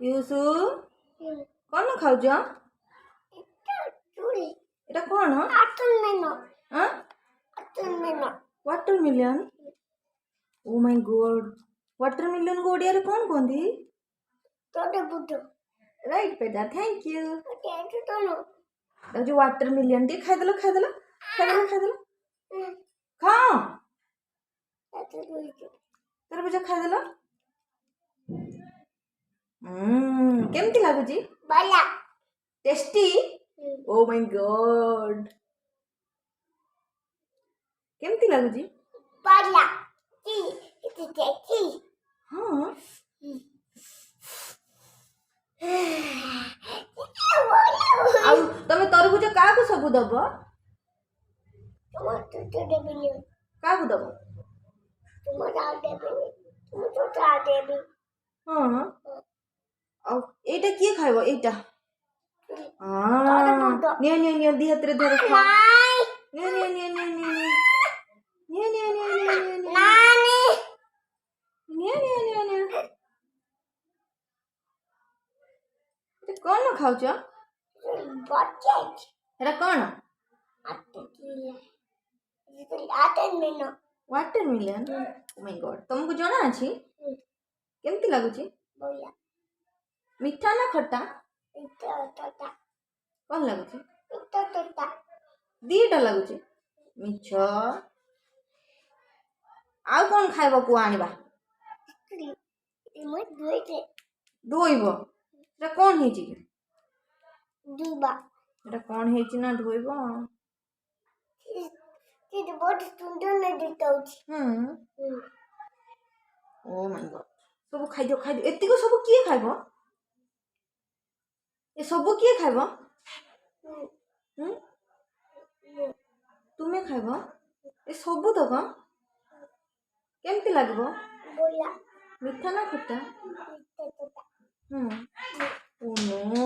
यूसु कौन खाऊज এটা কোন watermelon oh my God watermelon को ओडिया रे कौन कहंदी राइट बेटा थैंक यू जो वाटरमेलन टी खाई देला खाओ तरबुजा खाई देला केमती लागुची टेस्टी ओ माय गॉड केमती लागुची हाँ आउ तमे तरबुज काकू सब दब काकू दब हाँ आउ एटा किए खाइबो एटा निया निया निया दी हाथ रे धर खा निया निया निया निया निया निया निया निया निया निया निया निया ते कौन खाउछ एटा कौन वाटरमेलन ओ माय गॉड तुमको जाना अछि केमती लागुची मीठा ना खट्टा कौन लागुची दीटा लागुची मिछ आउ कौन खाइबो को आनिबा धोइबो एटा कौन हेची एटा कौन हेची ना धोइबो बहुत सुंदर नहीं दिखता ओ माय गॉड सब खाइ दियो एति को सब किए खाइबो ए सब किए खाइबो तुमे खाइबो ए सब दबो केमती लागबो मीठा ना खट्टा ओ नो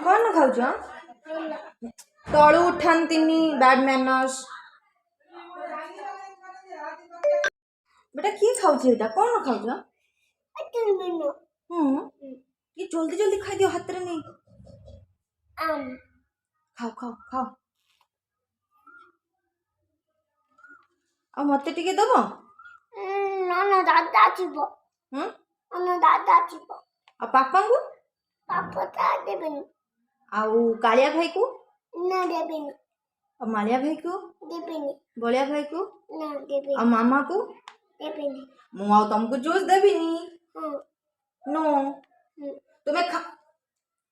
कौन खाऊछ तळु उठांतिनी बैड मैनर्स बेटा किए खाऊछ एटा कौन खाऊछ ये जल्दी जल्दी खाई दियो हाथ रे नहीं खाओ खाओ खाओ आ मते टिके दबो दादा जीवो आ पापा को आउ कालिया भाई को आ मालिया भाई को बलिया भाई को आ मामा को मु आउ तुमको जूस देबिनी नो तुम्हें खा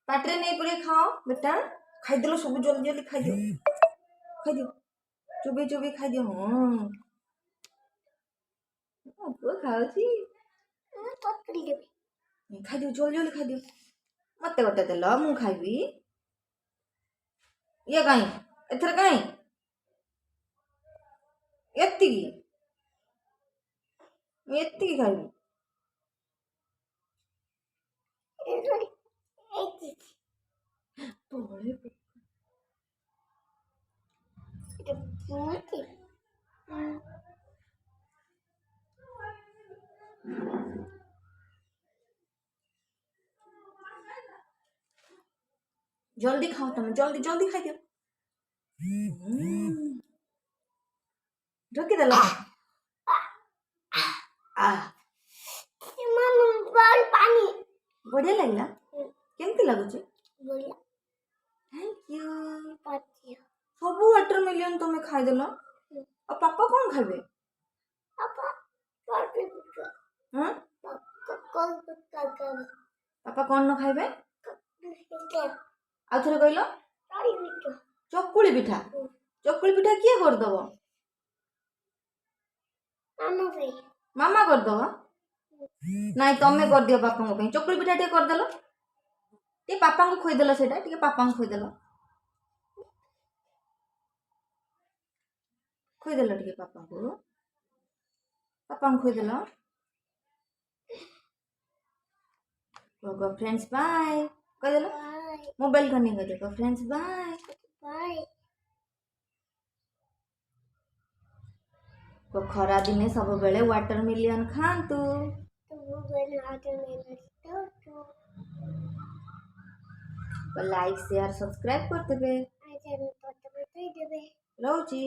पाटरे नहीं पड़े खाओ बेटा खाई दिलो सब जल्दी जल्दी खाई दियो चुबी चुबी खाई दियो वो खाउची खाई दियो जल्दी जल्दी खाई दियो मते गोटे देल मु खाइबी ये काई एथर काई एत्तिकी एत्तिकी खाइबी जल्दी खाओ तुम जल्दी जल्दी खाई दियो ढोकी देला पानी बढ़िया लगला केमती लागुची थैंक यू सब वाटरमेलन तुम खाई देला और पापा कौन खाइबे पापा कौन न खाइबे आ थरे कहलो चकुली पिठा किए कर दबो मामा कर दबो नहीं तमे कर दियो पापा को चकुली पिठा टे कर देलो ଟିକେ ପାପାଙ୍କୁ ଖୋଇଦେଲ ସେଇଟା ଟିକେ ପାପାଙ୍କୁ ଖୋଇଦେଲ ଟିକେ ପାପାଙ୍କୁ ଖୋଇଦେଲ go friends bye କହିଦେଲ ମୋବାଇଲ କନି କହିଦେ go friends bye ଖରା ଦିନେ ସବୁବେଳେ ୱାଟରମିଲିୟନ ଖାଆନ୍ତୁ ଲାଇକ୍ ସେୟାର ସବସ୍କ୍ରାଇବ କରିଦେବେ ରହୁଛି।